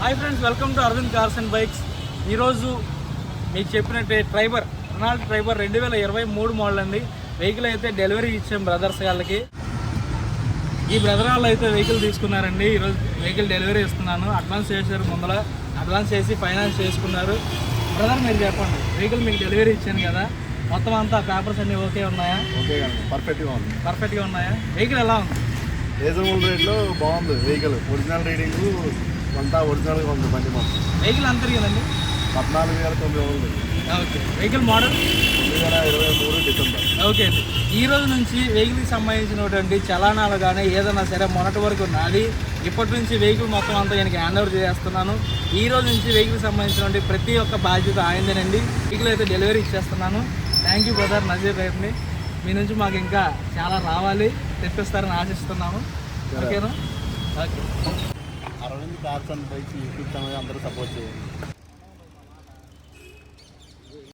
Hi friends, welcome to Arvind cars and bikes. ఈరోజు మీకు చెప్పినట్టే రెనాల్ట్ ట్రైబర్ 2023 మోడల్ అండి. వెహికల్ అయితే డెలివరీ ఇచ్చాం బ్రదర్స్ వాళ్ళకి. ఈ బ్రదర్ వాళ్ళు అయితే వెహికల్ తీసుకున్నారండి. ఈరోజు వెహికల్ డెలివరీ ఇస్తున్నాను. అడ్వాన్స్ చేశారు, ముందర అడ్వాన్స్ చేసి ఫైనాన్స్ చేసుకున్నారు. బ్రదర్ మీరు చెప్పండి, వెహికల్ మీకు డెలివరీ ఇచ్చాను కదా, మొత్తం అంతా పేపర్స్ అన్నీ ఓకే ఉన్నాయా? ఓకే అండి, పర్ఫెక్ట్గా ఉన్నాయా? వెహికల్ ఎలా ఉంది? రీజనబుల్ రేట్లో బాగుంది వెహికల్. ఒరిజినల్ రీడింగ్ అంతా ఒరిజినల్గా ఉంది. బండి మొత్తం వెహికల్ అంత తిరిగిందండి 14,900. Okay. Vehicle model 2023 December. Okay అండి. ఈ రోజు నుంచి వెహికల్కి సంబంధించినటువంటి చలానాలు కానీ ఏదైనా సరే మొన్నటి వరకు నాది, ఇప్పటి నుంచి వెహికల్ మొత్తం అంతా నేను హ్యాండ్ ఓవర్ చేస్తున్నాను. ఈ రోజు నుంచి వెహికల్కి సంబంధించినటువంటి ప్రతి ఒక్క బాధ్యత ఆయనదేనండి. వెహికల్ అయితే డెలివరీ ఇచ్చేస్తున్నాను. థ్యాంక్ యూ బ్రదర్ నజీర్ రేట్ని. మీ నుంచి మాకు ఇంకా చాలా రావాలి, తెప్పిస్తారని ఆశిస్తున్నాము. ఓకేనా? Okay. Arvind cars and bikes YouTube channel అందరూ సపోర్ట్ చేయండి.